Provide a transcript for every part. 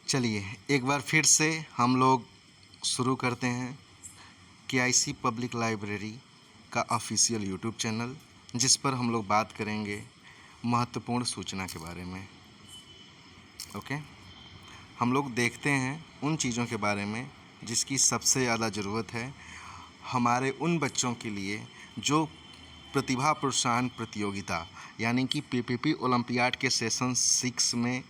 चलिए एक बार फिर से हम लोग शुरू करते हैं KIC पब्लिक लाइब्रेरी का ऑफिशियल यूट्यूब चैनल, जिस पर हम लोग बात करेंगे महत्वपूर्ण सूचना के बारे में। ओके, हम लोग देखते हैं उन चीज़ों के बारे में जिसकी सबसे ज़्यादा ज़रूरत है हमारे उन बच्चों के लिए जो प्रतिभा प्रोत्साहन प्रतियोगिता यानी कि PPP ओलंपियाड के सेशन 6 में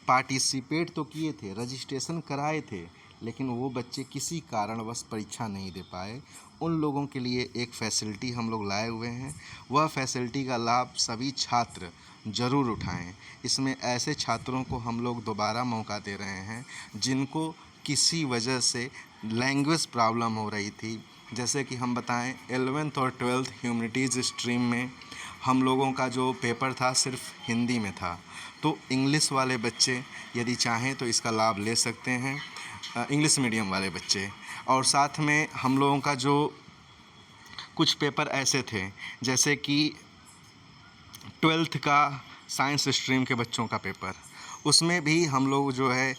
पार्टिसिपेट तो किए थे, रजिस्ट्रेशन कराए थे, लेकिन वो बच्चे किसी कारणवश परीक्षा नहीं दे पाए। उन लोगों के लिए एक फैसिलिटी हम लोग लाए हुए हैं। वह फैसिलिटी का लाभ सभी छात्र ज़रूर उठाएं। इसमें ऐसे छात्रों को हम लोग दोबारा मौका दे रहे हैं जिनको किसी वजह से लैंग्वेज प्रॉब्लम हो रही थी। जैसे कि हम बताएं 11th और 12th ह्यूमैनिटीज़ स्ट्रीम में हम लोगों का जो पेपर था सिर्फ हिंदी में था, तो इंग्लिश वाले बच्चे यदि चाहें तो इसका लाभ ले सकते हैं, इंग्लिश मीडियम वाले बच्चे। और साथ में हम लोगों का जो कुछ पेपर ऐसे थे जैसे कि 12th का साइंस स्ट्रीम के बच्चों का पेपर, उसमें भी हम लोग जो है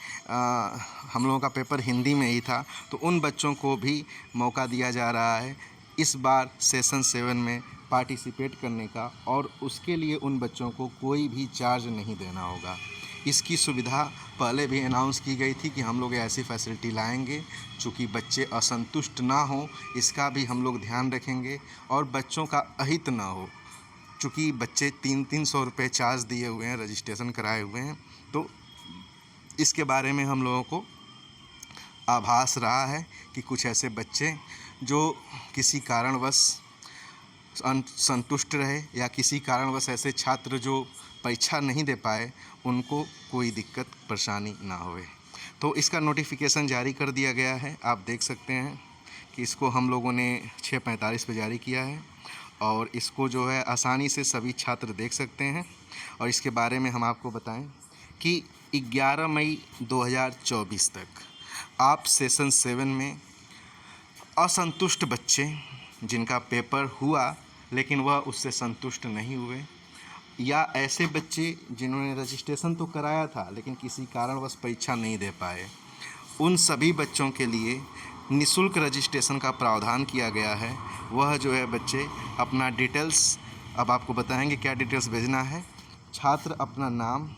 हम लोगों का पेपर हिंदी में ही था, तो उन बच्चों को भी मौका दिया जा रहा है इस बार सेशन 7 में पार्टिसिपेट करने का, और उसके लिए उन बच्चों को कोई भी चार्ज नहीं देना होगा। इसकी सुविधा पहले भी अनाउंस की गई थी कि हम लोग ऐसी फैसिलिटी लाएंगे। चूँकि बच्चे असंतुष्ट ना हों इसका भी हम लोग ध्यान रखेंगे और बच्चों का अहित ना हो। चूँकि बच्चे 300 रुपये चार्ज दिए हुए हैं, रजिस्ट्रेशन कराए हुए हैं, तो इसके बारे में हम लोगों को आभास रहा है कि कुछ ऐसे बच्चे जो किसी कारणवश संतुष्ट रहे या किसी कारणवश ऐसे छात्र जो परीक्षा नहीं दे पाए, उनको कोई दिक्कत परेशानी ना होए। तो इसका नोटिफिकेशन जारी कर दिया गया है। आप देख सकते हैं कि इसको हम लोगों ने 6:45 पे जारी किया है और इसको जो है आसानी से सभी छात्र देख सकते हैं। और इसके बारे में हम आपको बताएं कि 11 मई 2024 तक आप सेशन 7 में असंतुष्ट बच्चे जिनका पेपर हुआ लेकिन वह उससे संतुष्ट नहीं हुए, या ऐसे बच्चे जिन्होंने रजिस्ट्रेशन तो कराया था लेकिन किसी कारणवश परीक्षा नहीं दे पाए, उन सभी बच्चों के लिए निःशुल्क रजिस्ट्रेशन का प्रावधान किया गया है। वह जो है बच्चे अपना डिटेल्स, अब आपको बताएंगे क्या डिटेल्स भेजना है। छात्र अपना नाम,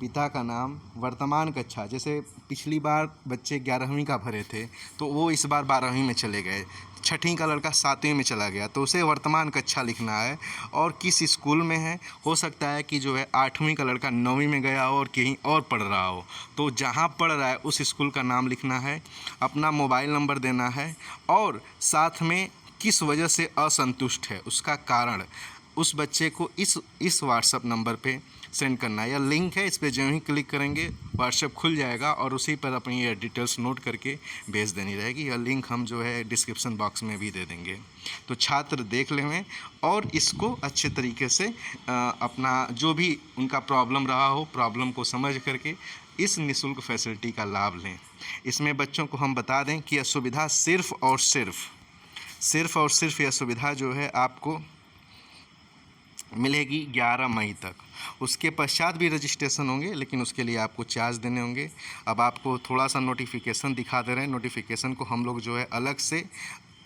पिता का नाम, वर्तमान कक्षा, जैसे पिछली बार बच्चे 11वीं का भरे थे तो वो इस बार 12वीं में चले गए, 6ठी का लड़का 7वीं में चला गया तो उसे वर्तमान कक्षा लिखना है, और किस स्कूल में है। हो सकता है कि जो है 8वीं का लड़का 9वीं में गया हो और कहीं और पढ़ रहा हो, तो जहाँ पढ़ रहा है उस स्कूल का नाम लिखना है, अपना मोबाइल नंबर देना है और साथ में किस वजह से असंतुष्ट है उसका कारण उस बच्चे को इस व्हाट्सएप नंबर पे सेंड करना है। यह लिंक है, इस पर जो ही क्लिक करेंगे व्हाट्सएप खुल जाएगा और उसी पर अपनी ये डिटेल्स नोट करके भेज देनी रहेगी। यह लिंक हम जो है डिस्क्रिप्शन बॉक्स में भी दे देंगे, तो छात्र देख लें और इसको अच्छे तरीके से अपना जो भी उनका प्रॉब्लम रहा हो, प्रॉब्लम को समझ करके इस निःशुल्क फैसिलिटी का लाभ लें। इसमें बच्चों को हम बता दें कि यह सुविधा सिर्फ़ और सिर्फ यह सुविधा जो है आपको मिलेगी 11 मई तक। उसके पश्चात भी रजिस्ट्रेशन होंगे लेकिन उसके लिए आपको चार्ज देने होंगे। अब आपको थोड़ा सा नोटिफिकेशन दिखा दे रहे हैं, नोटिफिकेशन को हम लोग जो है अलग से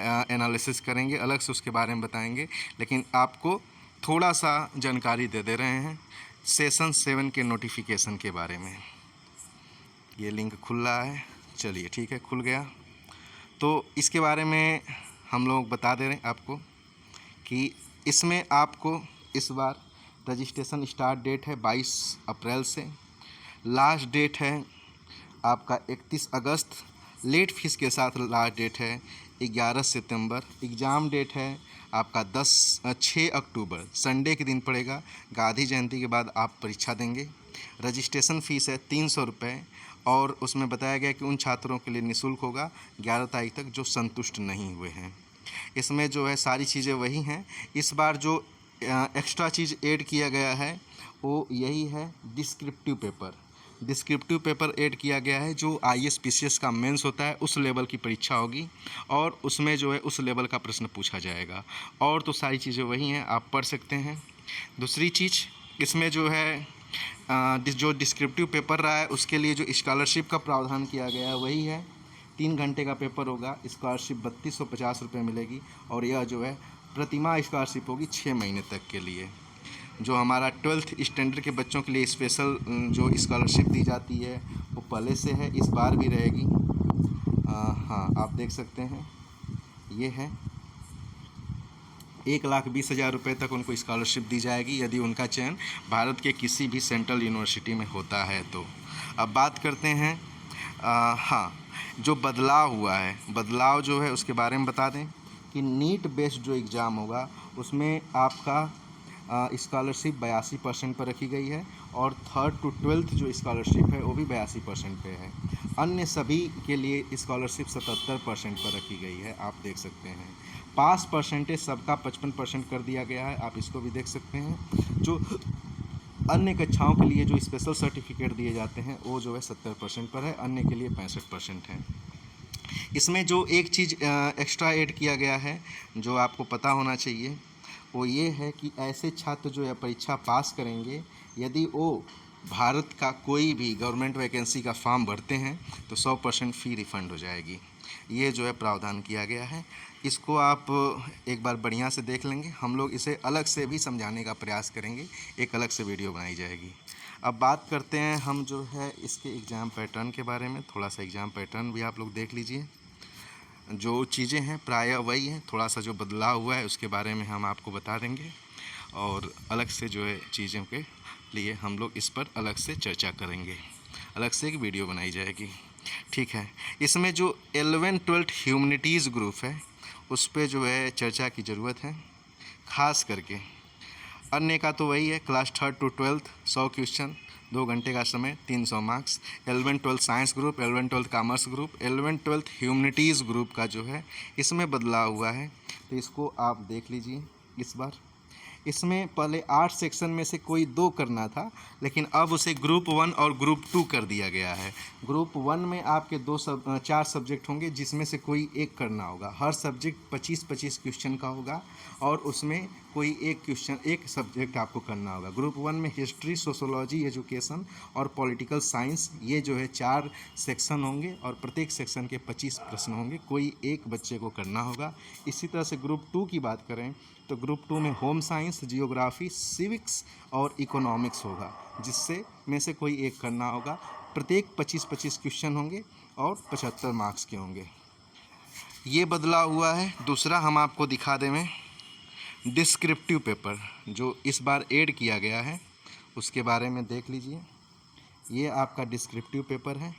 एनालिसिस करेंगे, अलग से उसके बारे में बताएंगे, लेकिन आपको थोड़ा सा जानकारी दे रहे हैं सेशन 7 के नोटिफिकेशन के बारे में। ये लिंक खुल रहा है, चलिए ठीक है, खुल गया। तो इसके बारे में हम लोग बता दे रहे हैं आपको कि इसमें आपको इस बार रजिस्ट्रेशन स्टार्ट डेट है 22 अप्रैल से, लास्ट डेट है आपका 31 अगस्त, लेट फीस के साथ लास्ट डेट है 11 सितंबर, एग्ज़ाम डेट है आपका 6 अक्टूबर, संडे के दिन पड़ेगा। गांधी जयंती के बाद आप परीक्षा देंगे। रजिस्ट्रेशन फ़ीस है 300 रुपये और उसमें बताया गया कि उन छात्रों के लिए निःशुल्क होगा 11 तारीख तक जो संतुष्ट नहीं हुए हैं। इसमें जो है सारी चीज़ें वही हैं। इस बार जो एक्स्ट्रा चीज़ ऐड किया गया है वो यही है, डिस्क्रिप्टिव पेपर ऐड किया गया है। जो IAS PCS का मेंस होता है उस लेवल की परीक्षा होगी और उसमें जो है उस लेवल का प्रश्न पूछा जाएगा, और तो सारी चीज़ें वही हैं, आप पढ़ सकते हैं। दूसरी चीज़ इसमें जो है जो डिस्क्रिप्टिव पेपर रहा है उसके लिए जो स्कॉलरशिप का प्रावधान किया गया है वही है। 3 घंटे का पेपर होगा, स्कॉलरशिप 3250 मिलेगी और यह जो है प्रतिमाह स्कॉलरशिप होगी 6 महीने तक के लिए। जो हमारा 12th स्टैंडर्ड के बच्चों के लिए स्पेशल जो स्कॉलरशिप दी जाती है वो पहले से है, इस बार भी रहेगी। हाँ, आप देख सकते हैं ये है 1,20,000 तक उनको स्कॉलरशिप दी जाएगी यदि उनका चयन भारत के किसी भी सेंट्रल यूनिवर्सिटी में होता है तो। अब बात करते हैं हाँ, जो बदलाव हुआ है, बदलाव जो है उसके बारे में बता दें कि नीट बेस्ड जो एग्ज़ाम होगा उसमें आपका स्कॉलरशिप 82% पर रखी गई है और 3rd to 12th जो स्कॉलरशिप है वो भी 82% पे है। अन्य सभी के लिए स्कॉलरशिप 77% पर रखी गई है, आप देख सकते हैं। पास परसेंटेज सबका 55% कर दिया गया है, आप इसको भी देख सकते हैं। जो अन्य कक्षाओं के लिए जो स्पेशल सर्टिफिकेट दिए जाते हैं वो जो है 70% पर है, अन्य के लिए 65% है। इसमें जो एक चीज़ एक्स्ट्रा ऐड किया गया है जो आपको पता होना चाहिए वो ये है कि ऐसे छात्र जो यह परीक्षा पास करेंगे यदि वो भारत का कोई भी गवर्नमेंट वैकेंसी का फॉर्म भरते हैं तो 100% फ़ी रिफ़ंड हो जाएगी। ये जो है प्रावधान किया गया है, इसको आप एक बार बढ़िया से देख लेंगे। हम लोग इसे अलग से भी समझाने का प्रयास करेंगे, एक अलग से वीडियो बनाई जाएगी। अब बात करते हैं हम जो है इसके एग्ज़ाम पैटर्न के बारे में। थोड़ा सा एग्ज़ाम पैटर्न भी आप लोग देख लीजिए। जो चीज़ें हैं प्रायः वही हैं, थोड़ा सा जो बदलाव हुआ है उसके बारे में हम आपको बता देंगे और अलग से जो है चीज़ों के लिए हम लोग इस पर अलग से चर्चा करेंगे, अलग से एक वीडियो बनाई जाएगी, ठीक है। इसमें जो 11-12 ह्यूमैनिटीज़ ग्रुप है उस पर जो है चर्चा की ज़रूरत है ख़ास करके। अन्य का तो वही है, class 3rd to 12th 100 question, 2 घंटे का समय, 300 marks. 11-12 science group, 11-12 commerce group, 11-12 humanities group का जो है इसमें बदलाव हुआ है, तो इसको आप देख लीजिए इस बार। इसमें पहले 8 सेक्शन में से कोई 2 करना था, लेकिन अब उसे ग्रुप 1 और ग्रुप 2 कर दिया गया है। ग्रुप 1 में आपके 4 सब्जेक्ट होंगे जिसमें से कोई एक करना होगा। हर सब्जेक्ट 25-25 क्वेश्चन का होगा और उसमें कोई एक सब्जेक्ट आपको करना होगा। ग्रुप 1 में हिस्ट्री, सोशोलॉजी, एजुकेशन और पॉलिटिकल साइंस, ये जो है 4 सेक्शन होंगे और प्रत्येक सेक्शन के 25 प्रश्न होंगे, कोई एक बच्चे को करना होगा। इसी तरह से ग्रुप 2 की बात करें तो ग्रुप 2 में होम साइंस, जियोग्राफी, सिविक्स और इकोनॉमिक्स होगा, जिससे में से कोई एक करना होगा। प्रत्येक 25-25 क्वेश्चन होंगे और 75 मार्क्स के होंगे। ये बदलाव हुआ है। दूसरा हम आपको दिखा दें डिस्क्रिप्टिव पेपर जो इस बार ऐड किया गया है उसके बारे में देख लीजिए। ये आपका डिस्क्रिप्टिव पेपर है।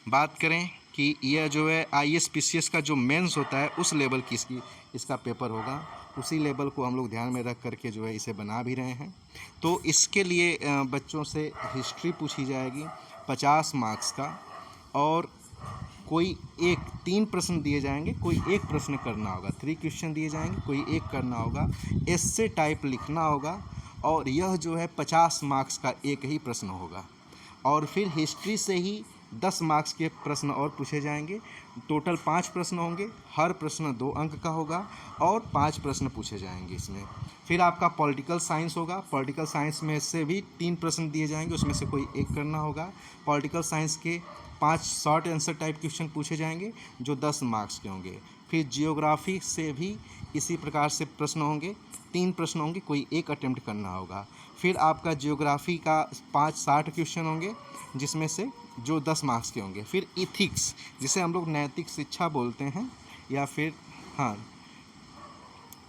बात करें कि यह जो है ISPCS का जो मेंस होता है उस लेवल की इसका पेपर होगा, उसी लेवल को हम लोग ध्यान में रख करके जो है इसे बना भी रहे हैं। तो इसके लिए बच्चों से हिस्ट्री पूछी जाएगी 50 मार्क्स का और कोई 3 प्रश्न दिए जाएंगे, कोई एक प्रश्न करना होगा। 3 क्वेश्चन दिए जाएंगे, कोई एक करना होगा। एस्से टाइप लिखना होगा और यह जो है 50 मार्क्स का एक ही प्रश्न होगा। और फिर हिस्ट्री से ही 10 मार्क्स के प्रश्न और पूछे जाएंगे। टोटल 5 प्रश्न होंगे, हर प्रश्न 2 अंक का होगा और 5 प्रश्न पूछे जाएंगे इसमें। फिर आपका पॉलिटिकल साइंस होगा। पॉलिटिकल साइंस में से भी 3 प्रश्न दिए जाएंगे, उसमें से कोई एक करना होगा। पॉलिटिकल साइंस के 5 शॉर्ट आंसर टाइप क्वेश्चन पूछे जाएंगे जो 10 मार्क्स के होंगे। फिर जियोग्राफी से भी इसी प्रकार से प्रश्न होंगे, 3 प्रश्न होंगे, कोई एक अटेम्प्ट करना होगा। फिर आपका जियोग्राफी का 60 क्वेश्चन होंगे जिसमें से जो 10 मार्क्स के होंगे। फिर इथिक्स, जिसे हम लोग नैतिक शिक्षा बोलते हैं या फिर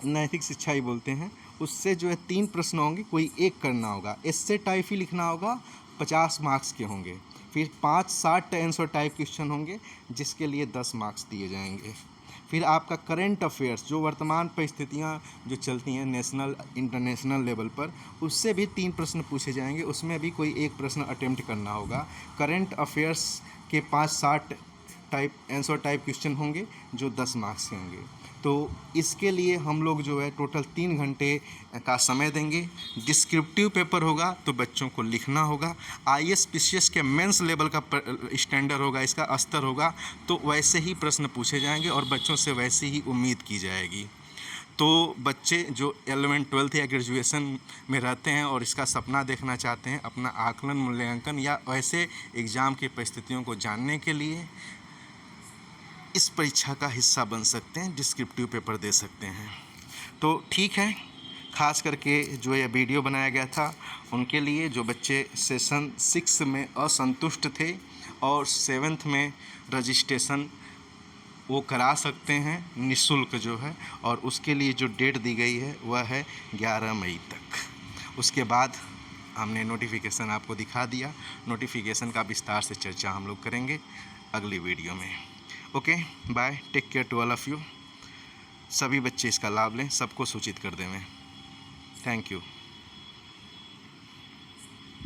नैतिक शिक्षा ही बोलते हैं, उससे जो है 3 प्रश्न होंगे, कोई एक करना होगा। एस्से टाइप ही लिखना होगा, 50 मार्क्स के होंगे। फिर 5 60 आंसर टाइप क्वेश्चन होंगे जिसके लिए 10 मार्क्स दिए जाएंगे। फिर आपका करंट अफेयर्स, जो वर्तमान परिस्थितियाँ जो चलती हैं नेशनल इंटरनेशनल लेवल पर, उससे भी 3 प्रश्न पूछे जाएंगे, उसमें भी कोई एक प्रश्न अटेम्प्ट करना होगा। करंट अफेयर्स के 5 60 टाइप आंसर टाइप क्वेश्चन होंगे जो 10 मार्क्स के होंगे। तो इसके लिए हम लोग जो है टोटल 3 घंटे का समय देंगे। डिस्क्रिप्टिव पेपर होगा तो बच्चों को लिखना होगा। ISPCS के मेंस लेवल का स्टैंडर्ड होगा, इसका स्तर होगा, तो वैसे ही प्रश्न पूछे जाएंगे और बच्चों से वैसी ही उम्मीद की जाएगी। तो बच्चे जो 11 12 या ग्रेजुएशन में रहते हैं और इसका सपना देखना चाहते हैं, अपना आकलन मूल्यांकन या ऐसे एग्ज़ाम की परिस्थितियों को जानने के लिए इस परीक्षा का हिस्सा बन सकते हैं, डिस्क्रिप्टिव पेपर दे सकते हैं। तो ठीक है, ख़ास करके जो ये वीडियो बनाया गया था उनके लिए जो बच्चे सेशन 6 में असंतुष्ट थे और 7th में रजिस्ट्रेशन वो करा सकते हैं निःशुल्क जो है, और उसके लिए जो डेट दी गई है वह है 11 मई तक। उसके बाद हमने नोटिफिकेशन आपको दिखा दिया। नोटिफिकेशन का विस्तार से चर्चा हम लोग करेंगे अगली वीडियो में। Okay, bye, take care to all of you. सभी बच्चे इसका लाभ लें, सबको सूचित कर दें। Thank you.